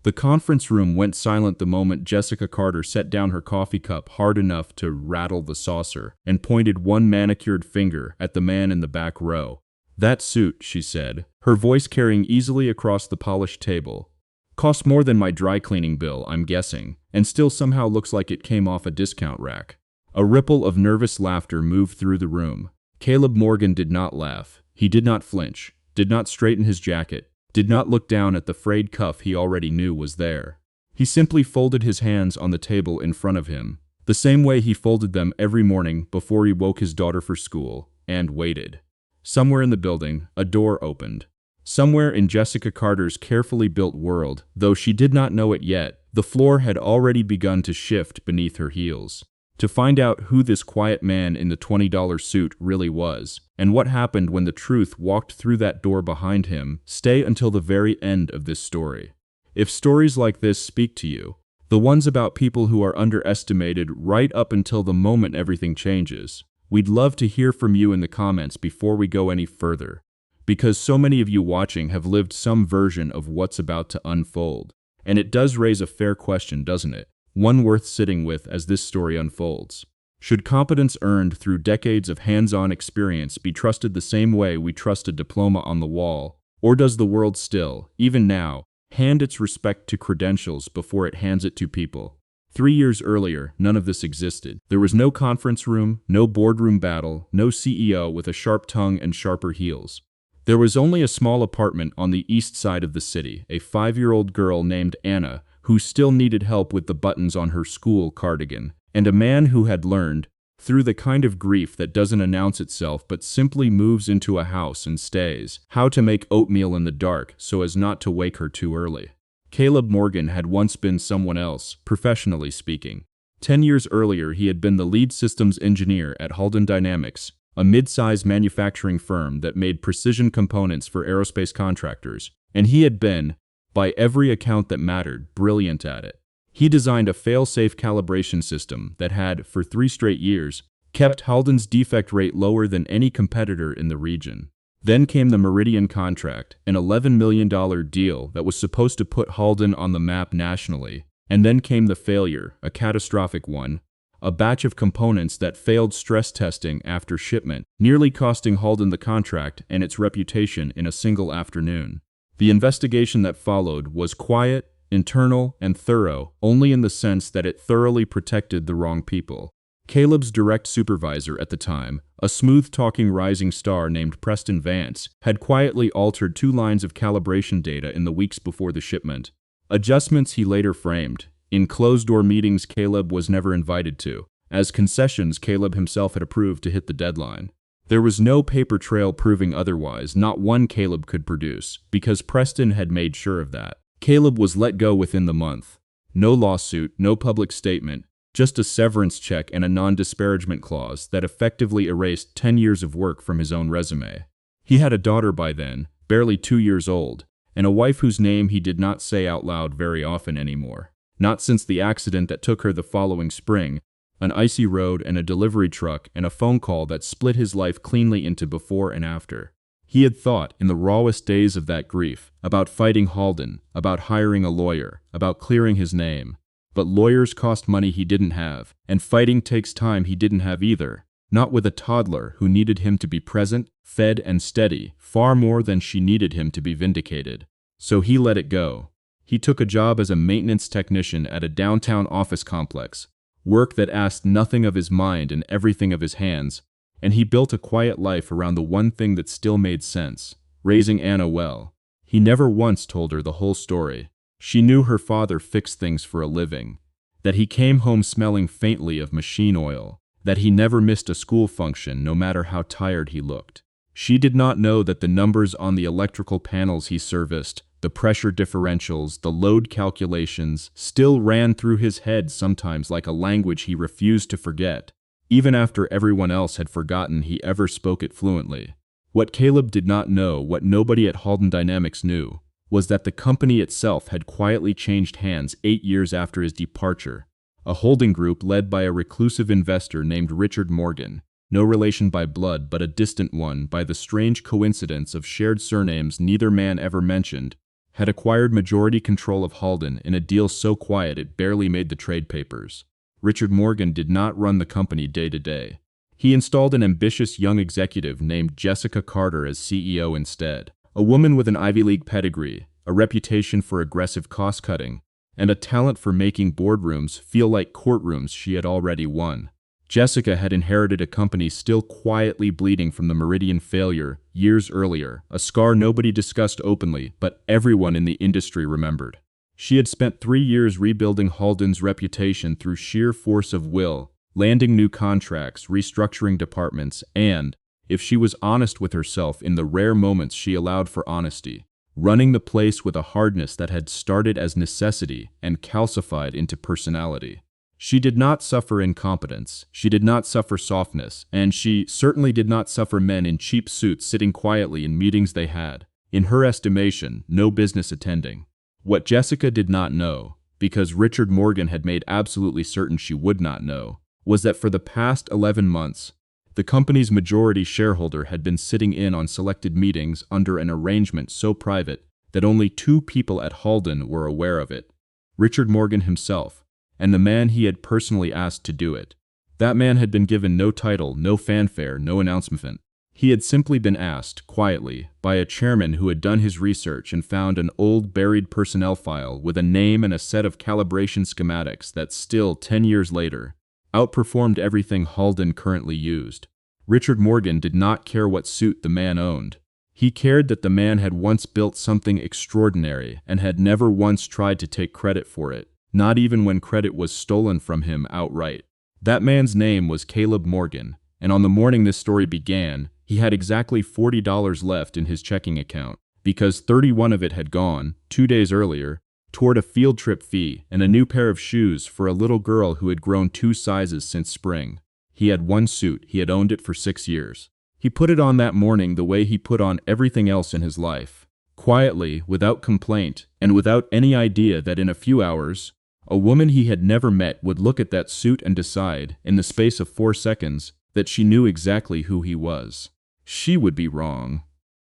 The conference room went silent the moment Jessica Carter set down her coffee cup hard enough to rattle the saucer and pointed one manicured finger at the man in the back row. "That suit," she said, her voice carrying easily across the polished table, "cost more than my dry cleaning bill, I'm guessing, and still somehow looks like it came off a discount rack." A ripple of nervous laughter moved through the room. Caleb Morgan did not laugh. He did not flinch, did not straighten his jacket, did not look down at the frayed cuff he already knew was there. He simply folded his hands on the table in front of him, the same way he folded them every morning before he woke his daughter for school, and waited. Somewhere in the building, a door opened. Somewhere in Jessica Carter's carefully built world, though she did not know it yet, the floor had already begun to shift beneath her heels. To find out who this quiet man in the $20 suit really was, and what happened when the truth walked through that door behind him, stay until the very end of this story. If stories like this speak to you, the ones about people who are underestimated right up until the moment everything changes, we'd love to hear from you in the comments before we go any further, because so many of you watching have lived some version of what's about to unfold. And it does raise a fair question, doesn't it? One worth sitting with as this story unfolds. Should competence earned through decades of hands-on experience be trusted the same way we trust a diploma on the wall? Or does the world still, even now, hand its respect to credentials before it hands it to people? 3 years earlier, none of this existed. There was no conference room, no boardroom battle, no CEO with a sharp tongue and sharper heels. There was only a small apartment on the east side of the city, a 5-year-old girl named Anna, who still needed help with the buttons on her school cardigan, and a man who had learned, through the kind of grief that doesn't announce itself but simply moves into a house and stays, how to make oatmeal in the dark so as not to wake her too early. Caleb Morgan had once been someone else, professionally speaking. 10 years earlier, he had been the lead systems engineer at Halden Dynamics, a mid-size manufacturing firm that made precision components for aerospace contractors, and he had been, by every account that mattered, brilliant at it. He designed a fail-safe calibration system that had, for 3 straight years, kept Halden's defect rate lower than any competitor in the region. Then came the Meridian contract, an $11 million deal that was supposed to put Halden on the map nationally. And then came the failure, a catastrophic one, a batch of components that failed stress testing after shipment, nearly costing Halden the contract and its reputation in a single afternoon. The investigation that followed was quiet, internal, and thorough, only in the sense that it thoroughly protected the wrong people. Caleb's direct supervisor at the time, a smooth-talking rising star named Preston Vance, had quietly altered 2 lines of calibration data in the weeks before the shipment. Adjustments he later framed. In closed-door meetings Caleb was never invited to, as concessions Caleb himself had approved to hit the deadline. There was no paper trail proving otherwise, not one Caleb could produce, because Preston had made sure of that. Caleb was let go within the month. No lawsuit, no public statement, just a severance check and a non-disparagement clause that effectively erased 10 years of work from his own resume. He had a daughter by then, barely 2 years old, and a wife whose name he did not say out loud very often anymore. Not since the accident that took her the following spring, an icy road and a delivery truck and a phone call that split his life cleanly into before and after. He had thought, in the rawest days of that grief, about fighting Halden, about hiring a lawyer, about clearing his name. But lawyers cost money he didn't have, and fighting takes time he didn't have either. Not with a toddler who needed him to be present, fed, and steady, far more than she needed him to be vindicated. So he let it go. He took a job as a maintenance technician at a downtown office complex, work that asked nothing of his mind and everything of his hands, and he built a quiet life around the one thing that still made sense, raising Anna well. He never once told her the whole story. She knew her father fixed things for a living, that he came home smelling faintly of machine oil, that he never missed a school function no matter how tired he looked. She did not know that the numbers on the electrical panels he serviced, the pressure differentials, the load calculations, still ran through his head sometimes like a language he refused to forget, even after everyone else had forgotten he ever spoke it fluently. What Caleb did not know, what nobody at Halden Dynamics knew, was that the company itself had quietly changed hands 8 years after his departure. A holding group led by a reclusive investor named Richard Morgan, no relation by blood but a distant one by the strange coincidence of shared surnames neither man ever mentioned, had acquired majority control of Halden in a deal so quiet it barely made the trade papers. Richard Morgan did not run the company day to day. He installed an ambitious young executive named Jessica Carter as CEO instead, a woman with an Ivy League pedigree, a reputation for aggressive cost-cutting, and a talent for making boardrooms feel like courtrooms she had already won. Jessica had inherited a company still quietly bleeding from the Meridian failure years earlier, a scar nobody discussed openly, but everyone in the industry remembered. She had spent 3 years rebuilding Halden's reputation through sheer force of will, landing new contracts, restructuring departments, and, if she was honest with herself in the rare moments she allowed for honesty, running the place with a hardness that had started as necessity and calcified into personality. She did not suffer incompetence, she did not suffer softness, and she certainly did not suffer men in cheap suits sitting quietly in meetings they had, in her estimation, no business attending. What Jessica did not know, because Richard Morgan had made absolutely certain she would not know, was that for the past 11 months, the company's majority shareholder had been sitting in on selected meetings under an arrangement so private that only 2 people at Halden were aware of it: Richard Morgan himself, and the man he had personally asked to do it. That man had been given no title, no fanfare, no announcement. He had simply been asked, quietly, by a chairman who had done his research and found an old buried personnel file with a name and a set of calibration schematics that still, 10 years later, outperformed everything Halden currently used. Richard Morgan did not care what suit the man owned. He cared that the man had once built something extraordinary and had never once tried to take credit for it, not even when credit was stolen from him outright. That man's name was Caleb Morgan, and on the morning this story began, he had exactly $40 left in his checking account, because 31 of it had gone, 2 days earlier, toward a field trip fee and a new pair of shoes for a little girl who had grown 2 sizes since spring. He had one suit, he had owned it for 6 years. He put it on that morning the way he put on everything else in his life, quietly, without complaint, and without any idea that in a few hours, a woman he had never met would look at that suit and decide, in the space of 4 seconds, that she knew exactly who he was. She would be wrong.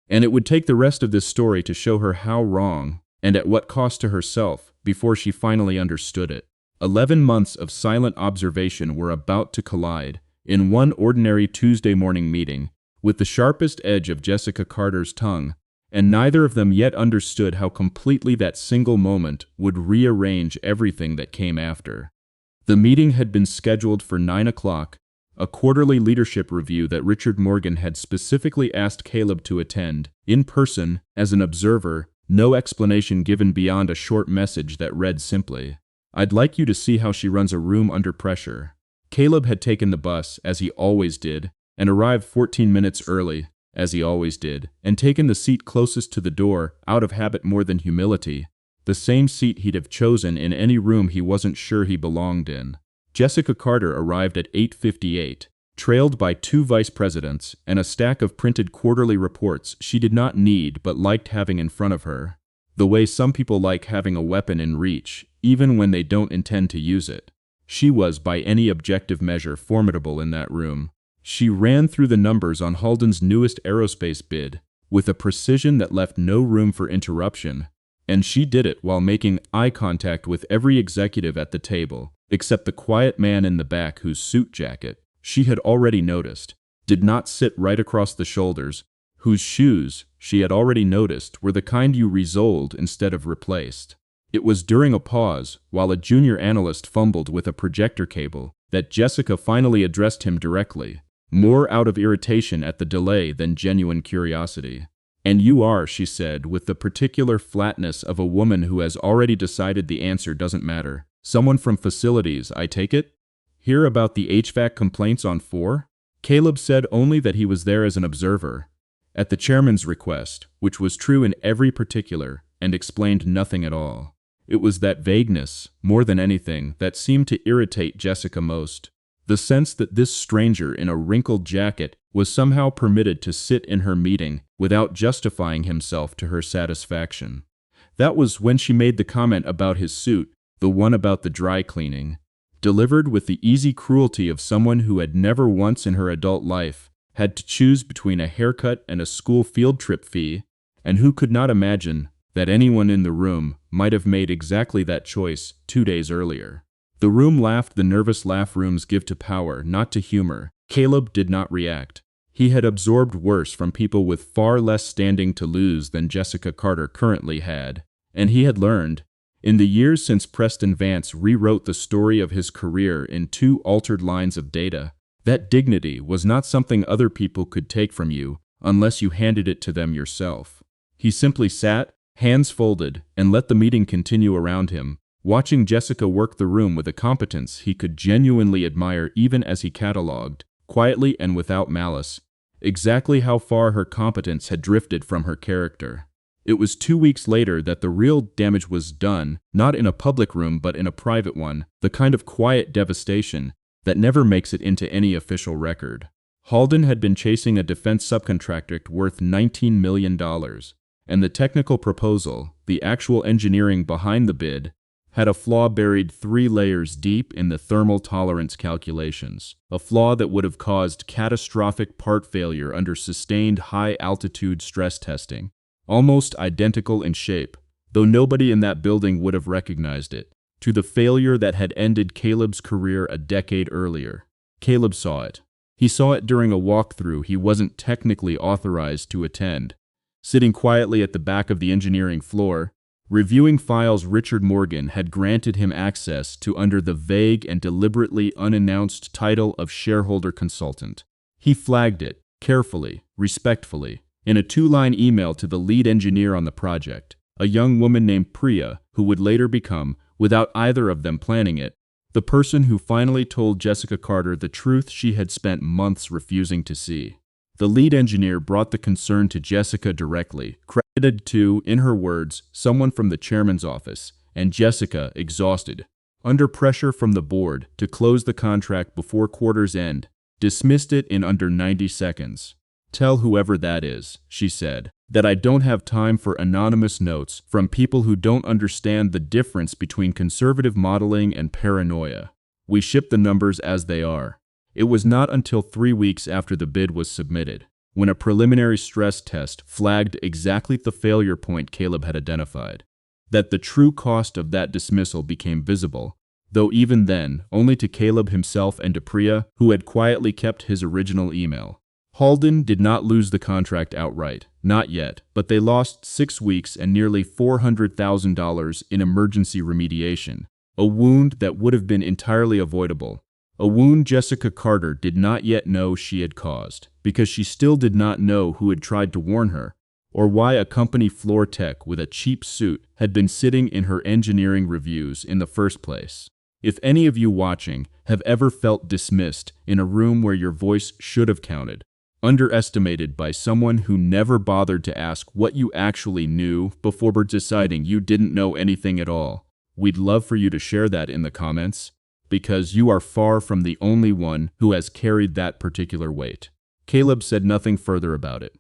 And it would take the rest of this story to show her how wrong, and at what cost to herself, before she finally understood it. 11 months of silent observation were about to collide, in one ordinary Tuesday morning meeting, with the sharpest edge of Jessica Carter's tongue, and neither of them yet understood how completely that single moment would rearrange everything that came after. The meeting had been scheduled for 9 o'clock, a quarterly leadership review that Richard Morgan had specifically asked Caleb to attend, in person, as an observer, no explanation given beyond a short message that read simply, "I'd like you to see how she runs a room under pressure." Caleb had taken the bus, as he always did, and arrived 14 minutes early, as he always did, and taken the seat closest to the door, out of habit more than humility, the same seat he'd have chosen in any room he wasn't sure he belonged in. Jessica Carter arrived at 8:58, trailed by 2 vice presidents and a stack of printed quarterly reports she did not need but liked having in front of her, the way some people like having a weapon in reach, even when they don't intend to use it. She was, by any objective measure, formidable in that room. She ran through the numbers on Halden's newest aerospace bid, with a precision that left no room for interruption, and she did it while making eye contact with every executive at the table, except the quiet man in the back whose suit jacket, she had already noticed, did not sit right across the shoulders, whose shoes, she had already noticed, were the kind you resoled instead of replaced. It was during a pause, while a junior analyst fumbled with a projector cable, that Jessica finally addressed him directly, more out of irritation at the delay than genuine curiosity. "And you are," she said, with the particular flatness of a woman who has already decided the answer doesn't matter, "someone from facilities, I take it? Hear about the HVAC complaints on 4? Caleb said only that he was there as an observer, at the chairman's request, which was true in every particular, and explained nothing at all. It was that vagueness, more than anything, that seemed to irritate Jessica most. The sense that this stranger in a wrinkled jacket was somehow permitted to sit in her meeting without justifying himself to her satisfaction. That was when she made the comment about his suit, the one about the dry cleaning, delivered with the easy cruelty of someone who had never once in her adult life had to choose between a haircut and a school field trip fee, and who could not imagine that anyone in the room might have made exactly that choice 2 days earlier. The room laughed the nervous laugh rooms give to power, not to humor. Caleb did not react. He had absorbed worse from people with far less standing to lose than Jessica Carter currently had, and he had learned, in the years since Preston Vance rewrote the story of his career in 2 altered lines of data, that dignity was not something other people could take from you unless you handed it to them yourself. He simply sat, hands folded, and let the meeting continue around him, watching Jessica work the room with a competence he could genuinely admire even as he cataloged, quietly and without malice, exactly how far her competence had drifted from her character. It was 2 weeks later that the real damage was done, not in a public room but in a private one, the kind of quiet devastation that never makes it into any official record. Halden had been chasing a defense subcontractor worth $19 million, and the technical proposal, the actual engineering behind the bid, had a flaw buried 3 layers deep in the thermal tolerance calculations, a flaw that would have caused catastrophic part failure under sustained high-altitude stress testing, almost identical in shape, though nobody in that building would have recognized it, to the failure that had ended Caleb's career a decade earlier. Caleb saw it. He saw it during a walkthrough he wasn't technically authorized to attend, sitting quietly at the back of the engineering floor, reviewing files Richard Morgan had granted him access to under the vague and deliberately unannounced title of shareholder consultant. He flagged it, carefully, respectfully, in a 2-line email to the lead engineer on the project, a young woman named Priya, who would later become, without either of them planning it, the person who finally told Jessica Carter the truth she had spent months refusing to see. The lead engineer brought the concern to Jessica directly, credited to, in her words, someone from the chairman's office, and Jessica, exhausted, under pressure from the board to close the contract before quarter's end, dismissed it in under 90 seconds. "Tell whoever that is," she said, "that I don't have time for anonymous notes from people who don't understand the difference between conservative modeling and paranoia. We ship the numbers as they are." It was not until 3 weeks after the bid was submitted, when a preliminary stress test flagged exactly the failure point Caleb had identified, that the true cost of that dismissal became visible, though even then only to Caleb himself and to Priya, who had quietly kept his original email. Halden did not lose the contract outright, not yet, but they lost 6 weeks and nearly $400,000 in emergency remediation, a wound that would have been entirely avoidable. A wound Jessica Carter did not yet know she had caused, because she still did not know who had tried to warn her, or why a company floor tech with a cheap suit had been sitting in her engineering reviews in the first place. If any of you watching have ever felt dismissed in a room where your voice should have counted, underestimated by someone who never bothered to ask what you actually knew before deciding you didn't know anything at all, we'd love for you to share that in the comments, because you are far from the only one who has carried that particular weight. Caleb said nothing further about it.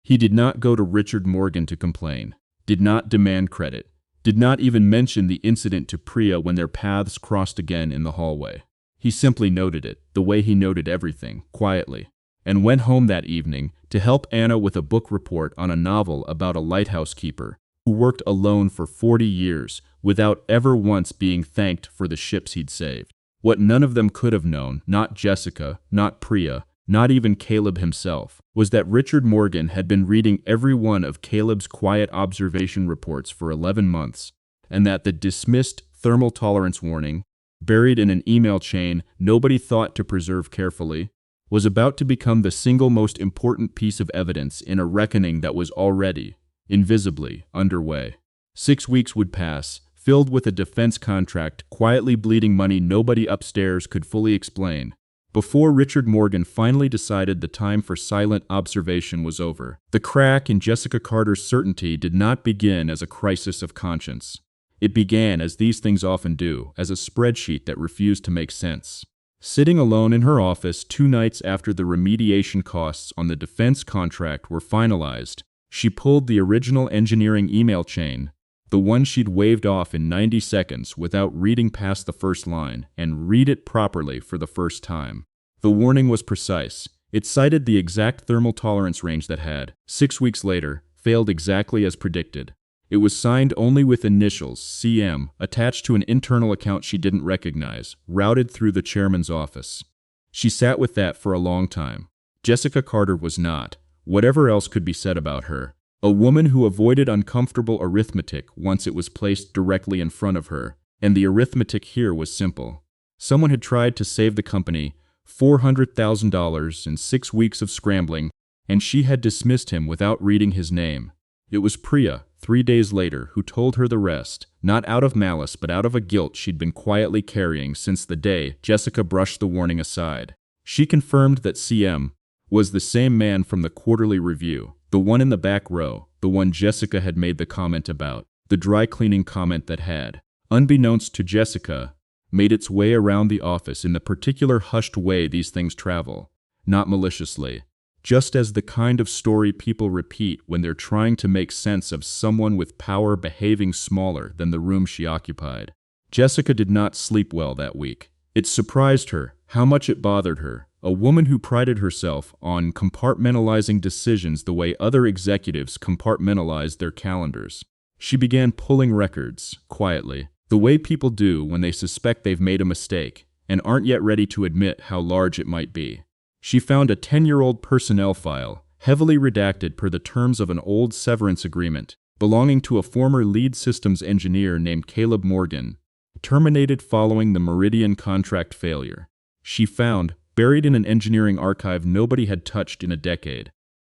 He did not go to Richard Morgan to complain, did not demand credit, did not even mention the incident to Priya when their paths crossed again in the hallway. He simply noted it, the way he noted everything, quietly, and went home that evening to help Anna with a book report on a novel about a lighthouse keeper who worked alone for 40 years without ever once being thanked for the ships he'd saved. What none of them could have known, not Jessica, not Priya, not even Caleb himself, was that Richard Morgan had been reading every one of Caleb's quiet observation reports for 11 months, and that the dismissed thermal tolerance warning, buried in an email chain nobody thought to preserve carefully, was about to become the single most important piece of evidence in a reckoning that was already, invisibly, underway. 6 weeks would pass, filled with a defense contract quietly bleeding money nobody upstairs could fully explain, before Richard Morgan finally decided the time for silent observation was over. The crack in Jessica Carter's certainty did not begin as a crisis of conscience. It began, as these things often do, as a spreadsheet that refused to make sense. Sitting alone in her office 2 nights after the remediation costs on the defense contract were finalized, she pulled the original engineering email chain, the one she'd waved off in 90 seconds without reading past the first line, and read it properly for the first time. The warning was precise. It cited the exact thermal tolerance range that had, 6 weeks later, failed exactly as predicted. It was signed only with initials, CM, attached to an internal account she didn't recognize, routed through the chairman's office. She sat with that for a long time. Jessica Carter was not, whatever else could be said about her, a woman who avoided uncomfortable arithmetic once it was placed directly in front of her, and the arithmetic here was simple. Someone had tried to save the company $400,000 in 6 weeks of scrambling, and she had dismissed him without reading his name. It was Priya, 3 days later, who told her the rest, not out of malice but out of a guilt she'd been quietly carrying since the day Jessica brushed the warning aside. She confirmed that CM was the same man from the quarterly review, the one in the back row, the one Jessica had made the comment about, the dry cleaning comment that had, unbeknownst to Jessica, made its way around the office in the particular hushed way these things travel, not maliciously, just as the kind of story people repeat when they're trying to make sense of someone with power behaving smaller than the room she occupied. Jessica did not sleep well that week. It surprised her how much it bothered her, a woman who prided herself on compartmentalizing decisions the way other executives compartmentalize their calendars. She began pulling records, quietly, the way people do when they suspect they've made a mistake and aren't yet ready to admit how large it might be. She found a 10-year-old personnel file, heavily redacted per the terms of an old severance agreement, belonging to a former lead systems engineer named Caleb Morgan, terminated following the Meridian contract failure. She found, buried in an engineering archive nobody had touched in a decade,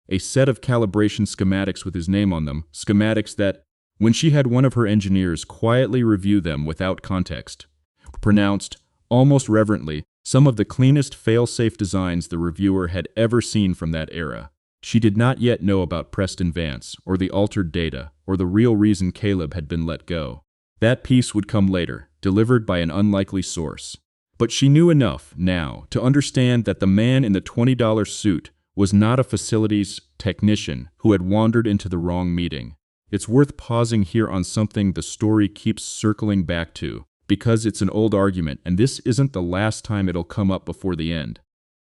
a set of calibration schematics with his name on them, schematics that, when she had one of her engineers quietly review them without context, pronounced, almost reverently, some of the cleanest fail-safe designs the reviewer had ever seen from that era. She did not yet know about Preston Vance, or the altered data, or the real reason Caleb had been let go. That piece would come later, delivered by an unlikely source. But she knew enough, now, to understand that the man in the $20 suit was not a facilities technician who had wandered into the wrong meeting. It's worth pausing here on something the story keeps circling back to, because it's an old argument and this isn't the last time it'll come up before the end.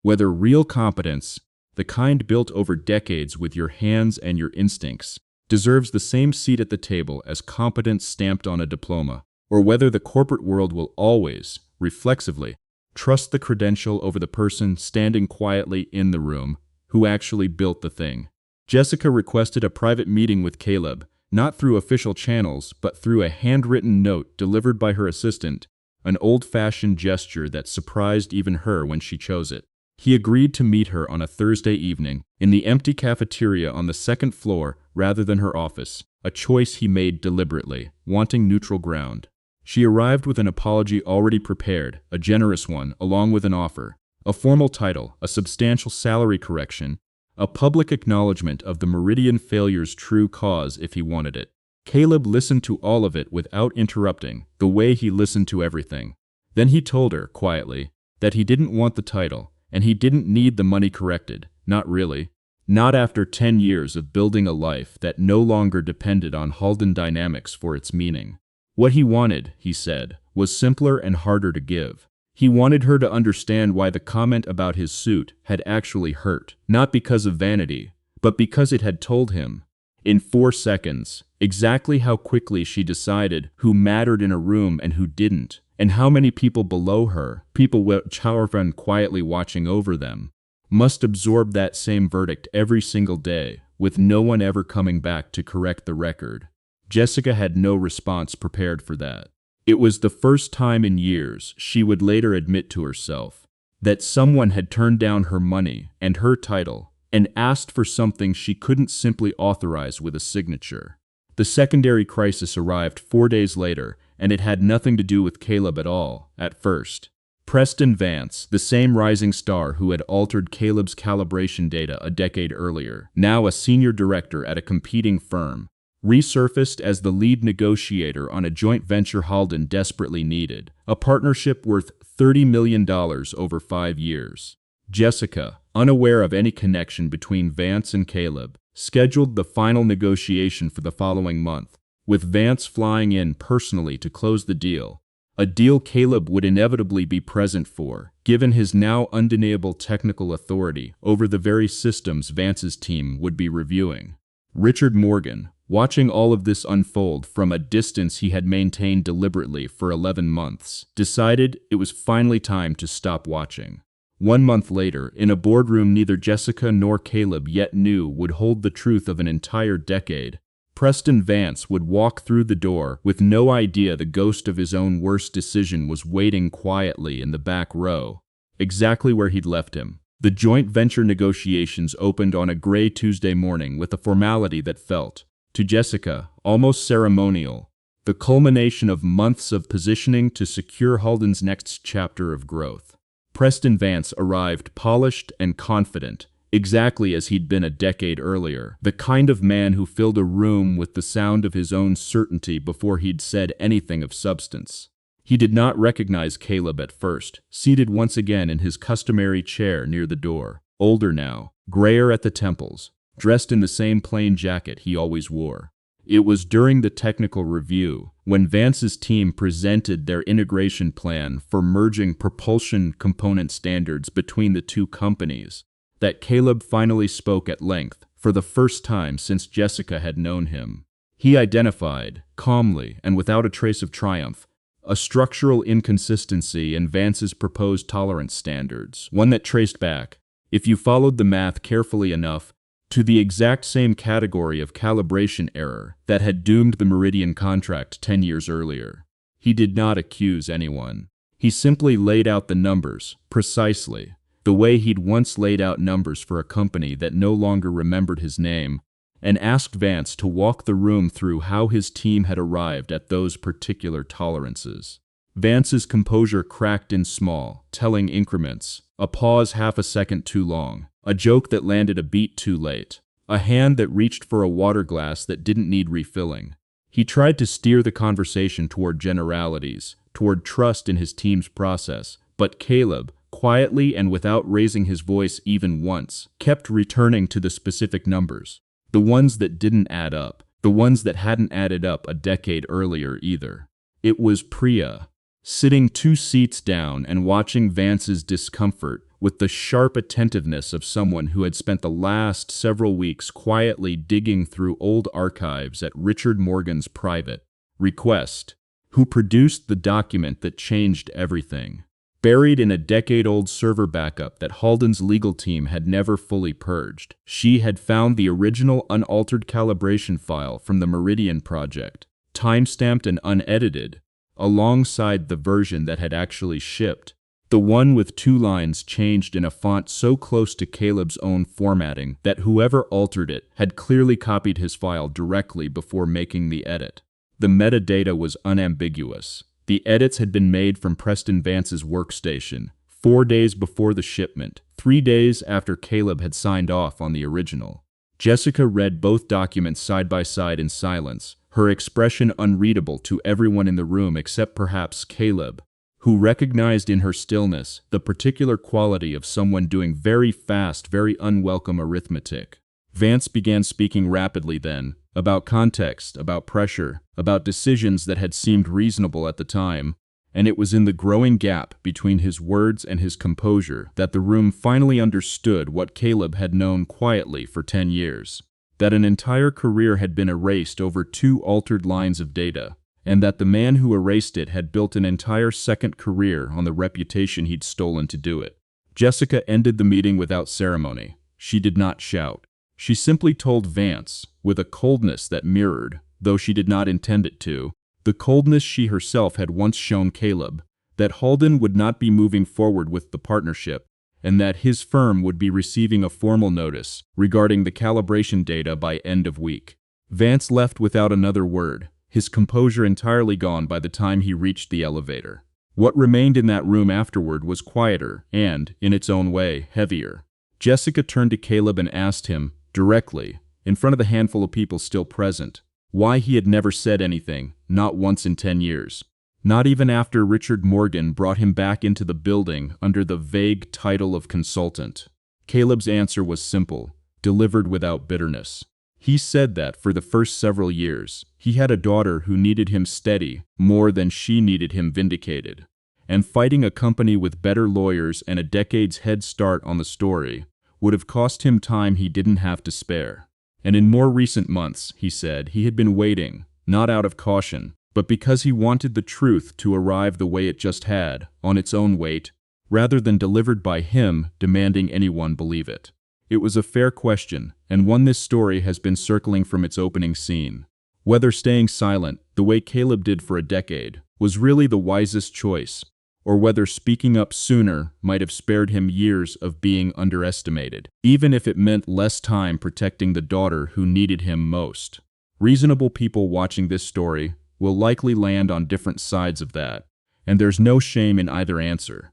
Whether real competence, the kind built over decades with your hands and your instincts, deserves the same seat at the table as competence stamped on a diploma, or whether the corporate world will always, reflexively, trust the credential over the person standing quietly in the room who actually built the thing. Jessica requested a private meeting with Caleb, not through official channels, but through a handwritten note delivered by her assistant, an old-fashioned gesture that surprised even her when she chose it. He agreed to meet her on a Thursday evening, in the empty cafeteria on the second floor rather than her office, a choice he made deliberately, wanting neutral ground. She arrived with an apology already prepared, a generous one, along with an offer, a formal title, a substantial salary correction, a public acknowledgement of the Meridian failure's true cause if he wanted it. Caleb listened to all of it without interrupting, the way he listened to everything. Then he told her, quietly, that he didn't want the title, and he didn't need the money corrected, not really. Not after 10 years of building a life that no longer depended on Halden dynamics for its meaning. What he wanted, he said, was simpler and harder to give. He wanted her to understand why the comment about his suit had actually hurt, not because of vanity, but because it had told him, in 4 seconds, exactly how quickly she decided who mattered in a room and who didn't, and how many people below her, people which however quietly watching over them, must absorb that same verdict every single day, with no one ever coming back to correct the record. Jessica had no response prepared for that. It was the first time in years, she would later admit to herself, that someone had turned down her money and her title and asked for something she couldn't simply authorize with a signature. The secondary crisis arrived 4 days later, and it had nothing to do with Caleb at all, at first. Preston Vance, the same rising star who had altered Caleb's calibration data a decade earlier, now a senior director at a competing firm, resurfaced as the lead negotiator on a joint venture Halden desperately needed, a partnership worth $30 million over 5 years. Jessica, unaware of any connection between Vance and Caleb, scheduled the final negotiation for the following month, with Vance flying in personally to close the deal, a deal Caleb would inevitably be present for, given his now undeniable technical authority over the very systems Vance's team would be reviewing. Richard Morgan, Watching all of this unfold from a distance he had maintained deliberately for 11 months, decided it was finally time to stop watching. 1 month later, in a boardroom neither Jessica nor Caleb yet knew would hold the truth of an entire decade, Preston Vance would walk through the door with no idea the ghost of his own worst decision was waiting quietly in the back row, exactly where he'd left him. The joint venture negotiations opened on a gray Tuesday morning with a formality that felt, to Jessica, almost ceremonial, the culmination of months of positioning to secure Halden's next chapter of growth. Preston Vance arrived polished and confident, exactly as he'd been a decade earlier, the kind of man who filled a room with the sound of his own certainty before he'd said anything of substance. He did not recognize Caleb at first, seated once again in his customary chair near the door, older now, grayer at the temples, dressed in the same plain jacket he always wore. It was during the technical review, when Vance's team presented their integration plan for merging propulsion component standards between the two companies, that Caleb finally spoke at length, for the first time since Jessica had known him. He identified, calmly and without a trace of triumph, a structural inconsistency in Vance's proposed tolerance standards, one that traced back, if you followed the math carefully enough, to the exact same category of calibration error that had doomed the Meridian contract 10 years earlier. He did not accuse anyone. He simply laid out the numbers, precisely, the way he'd once laid out numbers for a company that no longer remembered his name, and asked Vance to walk the room through how his team had arrived at those particular tolerances. Vance's composure cracked in small, telling increments, a pause half a second too long, a joke that landed a beat too late, a hand that reached for a water glass that didn't need refilling. He tried to steer the conversation toward generalities, toward trust in his team's process, but Caleb, quietly and without raising his voice even once, kept returning to the specific numbers, the ones that didn't add up, the ones that hadn't added up a decade earlier either. It was Priya, sitting 2 seats down and watching Vance's discomfort with the sharp attentiveness of someone who had spent the last several weeks quietly digging through old archives at Richard Morgan's private request, who produced the document that changed everything. Buried in a decade-old server backup that Halden's legal team had never fully purged, she had found the original unaltered calibration file from the Meridian project, time-stamped and unedited, alongside the version that had actually shipped, the one with 2 lines changed in a font so close to Caleb's own formatting that whoever altered it had clearly copied his file directly before making the edit. The metadata was unambiguous. The edits had been made from Preston Vance's workstation, 4 days before the shipment, 3 days after Caleb had signed off on the original. Jessica read both documents side by side in silence, her expression unreadable to everyone in the room except perhaps Caleb, who recognized in her stillness the particular quality of someone doing very fast, very unwelcome arithmetic. Vance began speaking rapidly then, about context, about pressure, about decisions that had seemed reasonable at the time, and it was in the growing gap between his words and his composure that the room finally understood what Caleb had known quietly for 10 years, that an entire career had been erased over 2 altered lines of data, and that the man who erased it had built an entire second career on the reputation he'd stolen to do it. Jessica ended the meeting without ceremony. She did not shout. She simply told Vance, with a coldness that mirrored, though she did not intend it to, the coldness she herself had once shown Caleb, that Halden would not be moving forward with the partnership, and that his firm would be receiving a formal notice regarding the calibration data by end of week. Vance left without another word, his composure entirely gone by the time he reached the elevator. What remained in that room afterward was quieter and, in its own way, heavier. Jessica turned to Caleb and asked him, directly, in front of the handful of people still present, why he had never said anything, not once in 10 years. Not even after Richard Morgan brought him back into the building under the vague title of consultant. Caleb's answer was simple, delivered without bitterness. He said that for the first several years, he had a daughter who needed him steady more than she needed him vindicated, and fighting a company with better lawyers and a decade's head start on the story would have cost him time he didn't have to spare. And in more recent months, he said, he had been waiting, not out of caution, but because he wanted the truth to arrive the way it just had, on its own weight, rather than delivered by him demanding anyone believe it. It was a fair question, and one this story has been circling from its opening scene. Whether staying silent, the way Caleb did for a decade, was really the wisest choice, or whether speaking up sooner might have spared him years of being underestimated, even if it meant less time protecting the daughter who needed him most. Reasonable people watching this story will likely land on different sides of that, and there's no shame in either answer.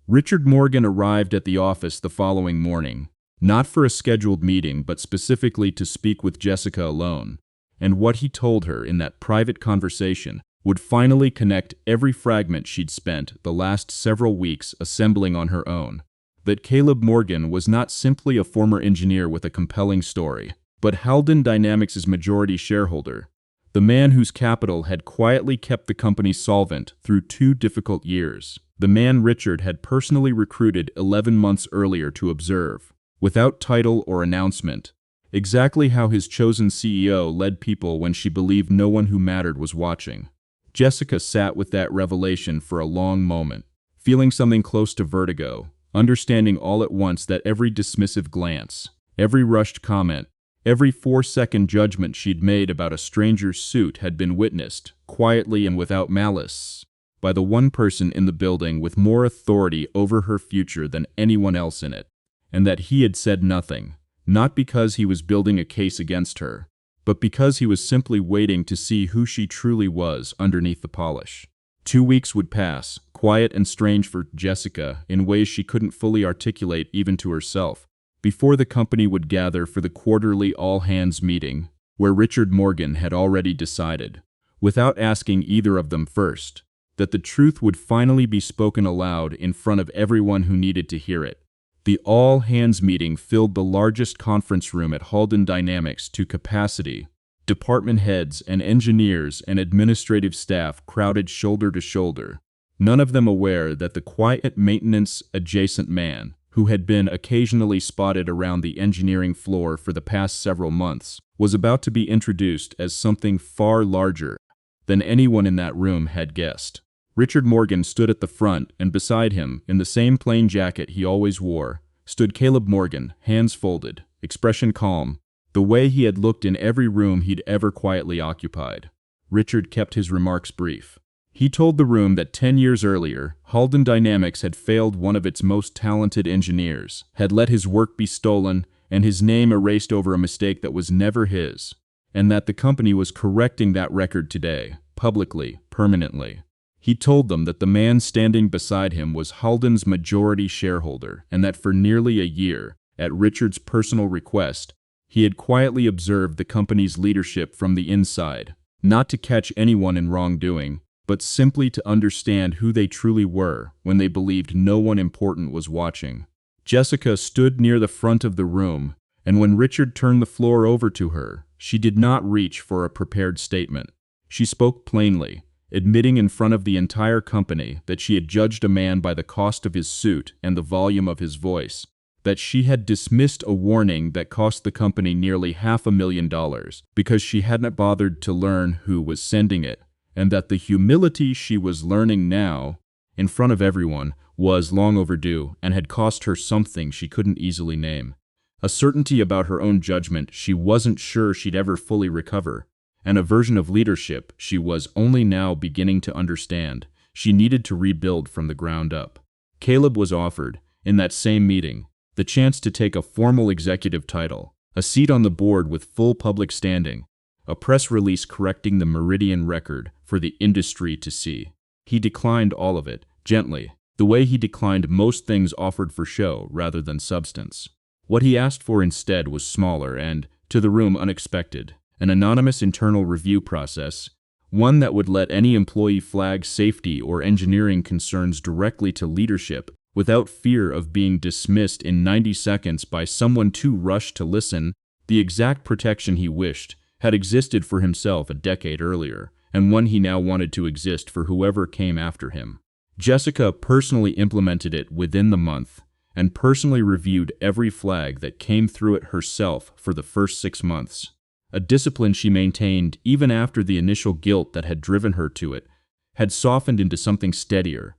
Richard Morgan arrived at the office the following morning, not for a scheduled meeting but specifically to speak with Jessica alone, and what he told her in that private conversation would finally connect every fragment she'd spent the last several weeks assembling on her own. That Caleb Morgan was not simply a former engineer with a compelling story, but Haldon Dynamics' majority shareholder, the man whose capital had quietly kept the company solvent through 2 difficult years, the man Richard had personally recruited 11 months earlier to observe, without title or announcement, exactly how his chosen CEO led people when she believed no one who mattered was watching. Jessica sat with that revelation for a long moment, feeling something close to vertigo, understanding all at once that every dismissive glance, every rushed comment, every 4-second judgment she'd made about a stranger's suit had been witnessed, quietly and without malice, by the one person in the building with more authority over her future than anyone else in it, and that he had said nothing, not because he was building a case against her, but because he was simply waiting to see who she truly was underneath the polish. 2 weeks would pass, quiet and strange for Jessica in ways she couldn't fully articulate even to herself, before the company would gather for the quarterly all-hands meeting, where Richard Morgan had already decided, without asking either of them first, that the truth would finally be spoken aloud in front of everyone who needed to hear it. The all-hands meeting filled the largest conference room at Haldon Dynamics to capacity. Department heads and engineers and administrative staff crowded shoulder to shoulder, none of them aware that the quiet maintenance-adjacent man, who had been occasionally spotted around the engineering floor for the past several months, was about to be introduced as something far larger than anyone in that room had guessed. Richard Morgan stood at the front, and beside him, in the same plain jacket he always wore, stood Caleb Morgan, hands folded, expression calm, the way he had looked in every room he'd ever quietly occupied. Richard kept his remarks brief. He told the room that 10 years earlier, Haldon Dynamics had failed one of its most talented engineers, had let his work be stolen, and his name erased over a mistake that was never his, and that the company was correcting that record today, publicly, permanently. He told them that the man standing beside him was Haldon's majority shareholder, and that for nearly a year, at Richard's personal request, he had quietly observed the company's leadership from the inside, not to catch anyone in wrongdoing, but simply to understand who they truly were when they believed no one important was watching. Jessica stood near the front of the room, and when Richard turned the floor over to her, she did not reach for a prepared statement. She spoke plainly, admitting in front of the entire company that she had judged a man by the cost of his suit and the volume of his voice, that she had dismissed a warning that cost the company nearly $500,000 because she hadn't bothered to learn who was sending it, and that the humility she was learning now, in front of everyone, was long overdue and had cost her something she couldn't easily name. A certainty about her own judgment she wasn't sure she'd ever fully recover, and a version of leadership she was only now beginning to understand she needed to rebuild from the ground up. Caleb was offered, in that same meeting, the chance to take a formal executive title, a seat on the board with full public standing, a press release correcting the Meridian record for the industry to see. He declined all of it, gently, the way he declined most things offered for show rather than substance. What he asked for instead was smaller and, to the room, unexpected, an anonymous internal review process, one that would let any employee flag safety or engineering concerns directly to leadership without fear of being dismissed in 90 seconds by someone too rushed to listen. The exact protection he wished had existed for himself a decade earlier, and one he now wanted to exist for whoever came after him. Jessica personally implemented it within the month, and personally reviewed every flag that came through it herself for the first 6 months. A discipline she maintained even after the initial guilt that had driven her to it had softened into something steadier,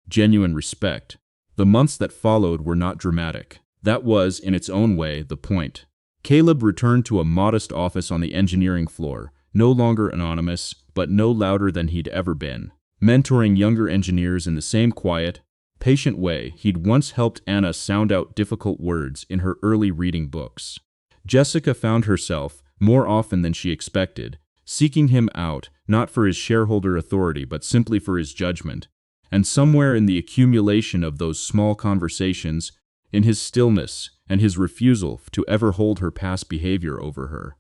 genuine respect. The months that followed were not dramatic. That was, in its own way, the point. Caleb returned to a modest office on the engineering floor, no longer anonymous, but no louder than he'd ever been, mentoring younger engineers in the same quiet, patient way he'd once helped Anna sound out difficult words in her early reading books. Jessica found herself, more often than she expected, seeking him out, not for his shareholder authority but simply for his judgment, and somewhere in the accumulation of those small conversations, in his stillness and his refusal to ever hold her past behavior over her,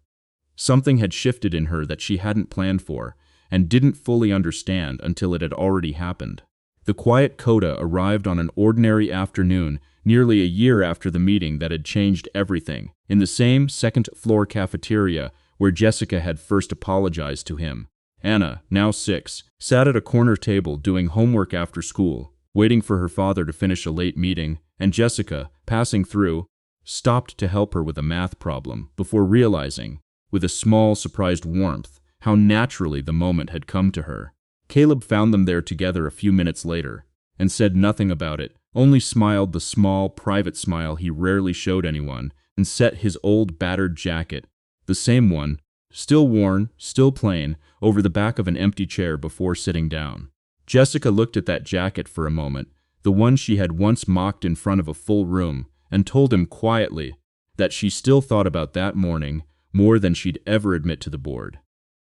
something had shifted in her that she hadn't planned for and didn't fully understand until it had already happened. The quiet coda arrived on an ordinary afternoon, nearly a year after the meeting that had changed everything, in the same second-floor cafeteria where Jessica had first apologized to him. Anna, now 6, sat at a corner table doing homework after school, waiting for her father to finish a late meeting, and Jessica, passing through, stopped to help her with a math problem before realizing, with a small, surprised warmth, how naturally the moment had come to her. Caleb found them there together a few minutes later, and said nothing about it, only smiled the small, private smile he rarely showed anyone, and set his old battered jacket, the same one, still worn, still plain, over the back of an empty chair before sitting down. Jessica looked at that jacket for a moment, the one she had once mocked in front of a full room, and told him quietly that she still thought about that morning more than she'd ever admit to the board,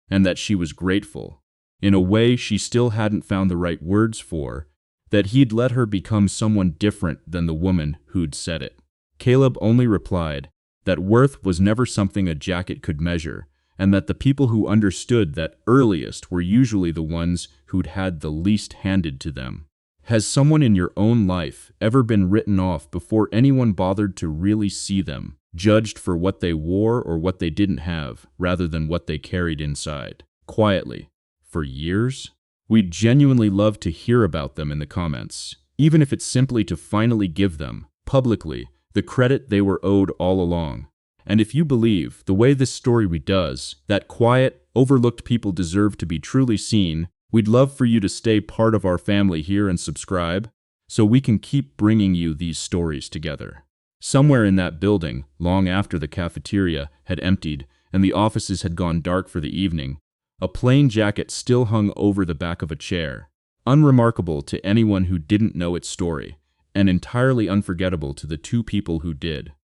and that she was grateful, in a way she still hadn't found the right words for, that he'd let her become someone different than the woman who'd said it. Caleb only replied that worth was never something a jacket could measure, and that the people who understood that earliest were usually the ones who'd had the least handed to them. Has someone in your own life ever been written off before anyone bothered to really see them, judged for what they wore or what they didn't have, rather than what they carried inside, quietly, for years? We'd genuinely love to hear about them in the comments, even if it's simply to finally give them, publicly, the credit they were owed all along. And if you believe, the way this story does, that quiet, overlooked people deserve to be truly seen, we'd love for you to stay part of our family here and subscribe, so we can keep bringing you these stories together. Somewhere in that building, long after the cafeteria had emptied and the offices had gone dark for the evening, a plain jacket still hung over the back of a chair, unremarkable to anyone who didn't know its story, and entirely unforgettable to the two people who did.